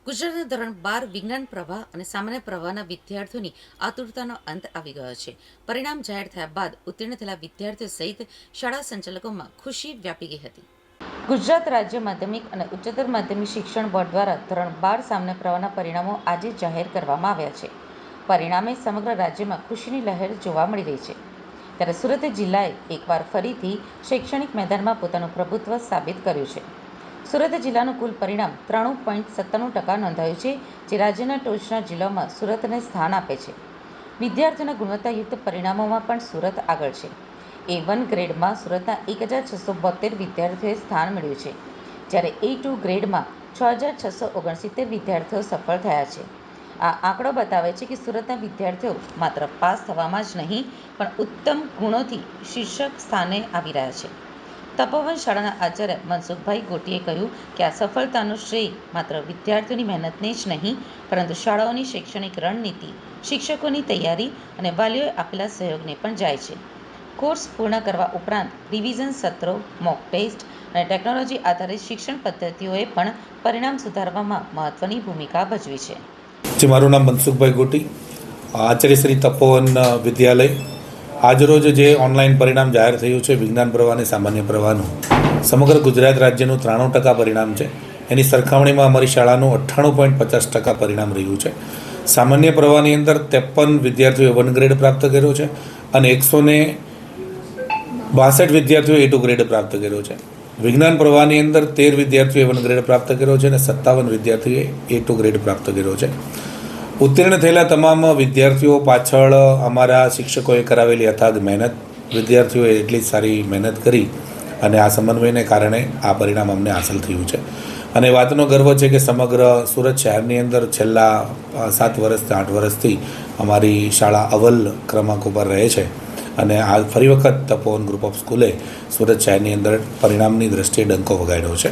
ગુજરાતના ધોરણ 12 વિજ્ઞાન પ્રવાહ અને સામાન્ય પ્રવાહના વિદ્યાર્થીઓની આતુરતાનો અંત આવી ગયો છે. પરિણામ જાહેર થયા બાદ ઉત્તીર્ણ થયેલા વિદ્યાર્થીઓ સહિત શાળા સંચાલકોમાં ખુશી વ્યાપી ગઈ હતી. ગુજરાત રાજ્ય માધ્યમિક અને ઉચ્ચતર માધ્યમિક શિક્ષણ બોર્ડ દ્વારા ધોરણ 12 સામાન્ય પ્રવાહના પરિણામો આજે જાહેર કરવામાં આવ્યા છે. પરિણામે સમગ્ર રાજ્યમાં ખુશીની લહેર જોવા મળી રહી છે. ત્યારે સુરત જિલ્લાએ એકવાર ફરીથી શૈક્ષણિક મેદાનમાં પોતાનું પ્રભુત્વ સાબિત કર્યું છે. સુરત જિલ્લાનું કુલ પરિણામ 93.97% નોંધાયું છે, જે રાજ્યના ટોચના જિલ્લાઓમાં સુરતને સ્થાન આપે છે. વિદ્યાર્થીઓના ગુણવત્તાયુક્ત પરિણામોમાં પણ સુરત આગળ છે. A1 ગ્રેડમાં સુરતના 1672 વિદ્યાર્થીઓએ સ્થાન મેળવ્યું છે, જ્યારે A2 ગ્રેડમાં 6669 વિદ્યાર્થીઓ સફળ થયા છે. આ આંકડો બતાવે છે કે સુરતના વિદ્યાર્થીઓ માત્ર પાસ થવામાં જ નહીં, પણ ઉત્તમ ગુણોથી શીર્ષક સ્થાને આવી રહ્યા છે. તપોવન શાળાના આચાર્ય મનસુખભાઈ ગોટીએ કહ્યું કે આ સફળતાનું શ્રેય માત્ર વિદ્યાર્થીઓની મહેનતને જ નહીં, પરંતુ શાળાઓની શૈક્ષણિક રણનીતિ, શિક્ષકોની તૈયારી અને વાલીઓએ આપેલા સહયોગને પણ જાય છે. કોર્સ પૂર્ણ કરવા ઉપરાંત રિવિઝન સત્રો, મોક ટેસ્ટ અને ટેકનોલોજી આધારિત શિક્ષણ પદ્ધતિઓએ પણ પરિણામ સુધારવામાં મહત્વની ભૂમિકા ભજવી છે. મારું નામ મનસુખભાઈ ગોટી, આચાર્ય શ્રી તપોવન વિદ્યાલય. આજરોજ જે ઓનલાઈન પરિણામ જાહેર થયું છે વિજ્ઞાન પ્રવાહ અને સામાન્ય પ્રવાહનું, સમગ્ર ગુજરાત રાજ્યનું 93% પરિણામ છે. એની સરખામણીમાં અમારી શાળાનું 98.50% પરિણામ રહ્યું છે. સામાન્ય પ્રવાહની અંદર 53 વિદ્યાર્થીઓએ 1 ગ્રેડ પ્રાપ્ત કર્યો છે અને 162 વિદ્યાર્થીઓએ A2 ગ્રેડ પ્રાપ્ત કર્યો છે. વિજ્ઞાન પ્રવાહની અંદર 13 વિદ્યાર્થીઓએ 1 ગ્રેડ પ્રાપ્ત કર્યો છે અને 57 વિદ્યાર્થીઓએ A2 ગ્રેડ પ્રાપ્ત કર્યો છે. ઉત્તીર્ણ થયેલા તમામ વિદ્યાર્થીઓ પાછળ અમારા શિક્ષકોએ કરાવેલી અથાગ મહેનત, વિદ્યાર્થીઓએ એટલી સારી મહેનત કરી અને આ સમન્વયને કારણે આ પરિણામ અમને હાંસલ થયું છે. અને વાતનો ગર્વ છે કે સમગ્ર સુરત શહેરની અંદર છેલ્લા 7 વર્ષથી 8 વર્ષથી અમારી શાળા અવ્વલ ક્રમાંક ઉપર રહે છે અને આ ફરી વખત તપોવન ગ્રુપ ઓફ સ્કૂલે સુરત શહેરની અંદર પરિણામની દ્રષ્ટિએ ડંકો વગાડ્યો છે.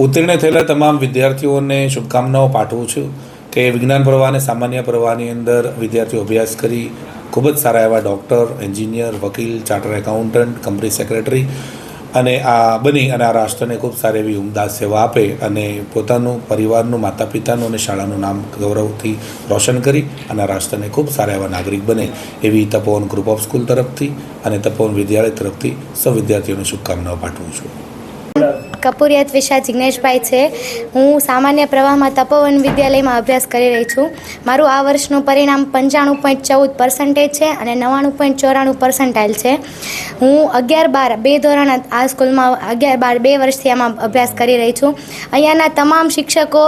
ઉત્તીર્ણ થયેલા તમામ વિદ્યાર્થીઓને શુભકામનાઓ પાઠવું છું કે વિજ્ઞાન પ્રવાહ અને સામાન્ય પ્રવાહની અંદર વિદ્યાર્થીઓ અભ્યાસ કરી ખૂબ જ સારા એવા ડૉક્ટર, એન્જિનિયર, વકીલ, ચાર્ટર એકાઉન્ટન્ટ, કંપની સેક્રેટરી અને આ બની અને આ રાષ્ટ્રને ખૂબ સારી એવી ઉમદા સેવા આપે અને પોતાનું, પરિવારનું, માતા પિતાનું અને શાળાનું નામ ગૌરવથી રોશન કરી અને આ રાષ્ટ્રને ખૂબ સારા એવા નાગરિક બને એવી તપોવન ગ્રુપ ઓફ સ્કૂલ તરફથી અને તપોવન વિદ્યાલય તરફથી સૌ વિદ્યાર્થીઓને શુભકામનાઓ પાઠવું છું. કપૂરિયા ત્વિષા જિગ્નેશભાઈ છે. હું સામાન્ય પ્રવાહમાં તપોવન વિદ્યાલયમાં અભ્યાસ કરી રહી છું. મારું આ વર્ષનું પરિણામ 95.14% છે અને 99.94% છે. હું 11-12 બે ધોરણ આ સ્કૂલમાં 11-12 બે વર્ષથી આમાં અભ્યાસ કરી રહી છું. અહીંયાના તમામ શિક્ષકો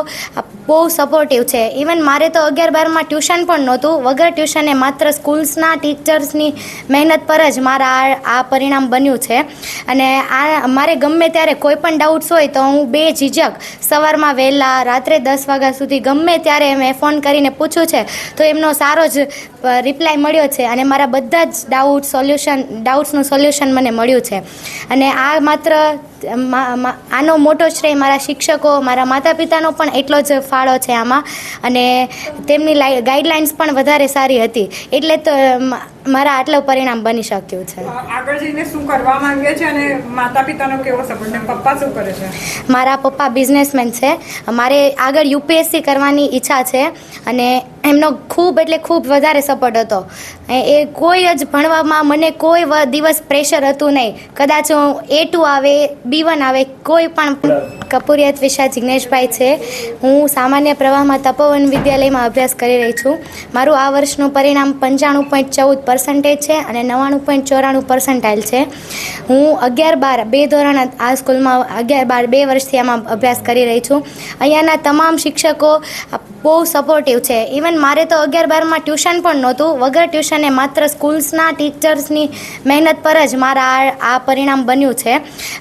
બહુ સપોર્ટિવ છે. ઇવન મારે તો 11-12માં ટ્યુશન પણ નહોતું. વગર ટ્યુશને માત્ર સ્કૂલ્સના ટીચર્સની મહેનત પર જ મારા આ પરિણામ બન્યું છે. અને આ મારે ગમે ત્યારે કોઈ પણ ડાઉટ્સ હોય તો હું બેઝિઝક સવારમાં વહેલા રાત્રે 10 વાગ્યા સુધી ગમે ત્યારે મેં ફોન કરીને પૂછ્યું છે તો એમનો સારો જ રિપ્લાય મળ્યો છે અને મારા બધા જ ડાઉટ્સનું સોલ્યુશન મને મળ્યું છે. અને આ માત્ર આનો મોટો શ્રેય મારા શિક્ષકો, મારા માતા પિતાનો પણ એટલો જ ફાળો છે આમાં. અને તેમની ગાઈડલાઇન્સ પણ વધારે સારી હતી, એટલે તો મારા આટલું પરિણામ બની શક્યું છે. આગળ જઈને શું કરવા માંગે છે અને માતા પિતાનો કેવો સપોર્ટ છે? પપ્પા શું કરે છે? મારા પપ્પા બિઝનેસમેન છે. મારે આગળ UPSC કરવાની ઈચ્છા છે અને એમનો ખૂબ એટલે ખૂબ વધારે સપોર્ટ હતો. એ કોઈ જ ભણવામાં મને કોઈ દિવસ પ્રેશર હતું નહીં. કદાચ A2 આવે, B1 આવે, કોઈ પણ. કપૂરિયા ત્વિષા જિગ્નેશભાઈ છે. હું સામાન્ય પ્રવાહમાં તપોવન વિદ્યાલયમાં અભ્યાસ કરી રહી છું. મારું આ વર્ષનું પરિણામ 95.14% છે અને 99.94% છે. હું 11-12 બે ધોરણ આ સ્કૂલમાં 11-12 બે વર્ષથી આમાં અભ્યાસ કરી રહી છું. અહીંયાના તમામ શિક્ષકો બહુ સપોર્ટિવ છે. ઇવન મારે તો 11-12માં ટ્યુશન પણ નહોતું. વગર ટ્યુશને માત્ર સ્કૂલ્સના ટીચર્સની મહેનત પર જ મારા આ પરિણામ બન્યું છે.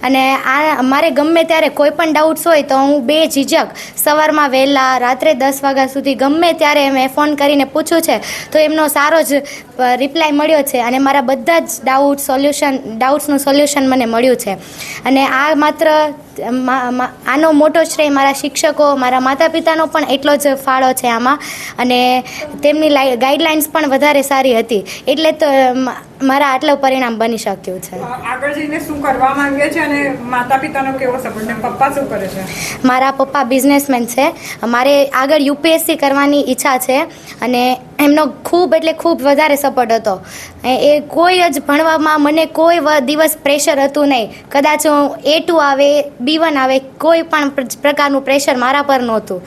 અને આ મારે ગમે ત્યારે કોઈ પણ ડાઉટ્સ હોય તો હું બેઝિઝક સવારમાં વહેલા રાત્રે 10 વાગ્યા સુધી ગમે ત્યારે મેં ફોન કરીને પૂછ્યું છે તો એમનો સારો જ રિપ્લાય મળ્યો છે અને મારા બધા જ ડાઉટ્સનું સોલ્યુશન મને મળ્યું છે. અને આ માત્ર આનો મોટો શ્રેય મારા શિક્ષકો, મારા માતા પિતાનો પણ એટલો જ ફાળો છે આમાં. અને તેમની ગાઈડલાઇન્સ પણ વધારે સારી હતી, એટલે તો મારા આટલું પરિણામ બની શક્યું છે. આગળ જઈને શું કરવા માંગે છે અને માતા પિતાનો કેવો સપોર્ટ ને પપ્પા શું કરે છે? મારા પપ્પા બિઝનેસમેન છે. મારે આગળ યુપીએસસી કરવાની ઈચ્છા છે અને એમનો ખૂબ એટલે ખૂબ વધારે સપોર્ટ હતો. એ કોઈ જ ભણવામાં મને કોઈ દિવસ પ્રેશર હતું નહીં. કદાચ A2 આવે B1 આવે કોઈ પણ પ્રકારનું પ્રેશર મારા પર નહોતું.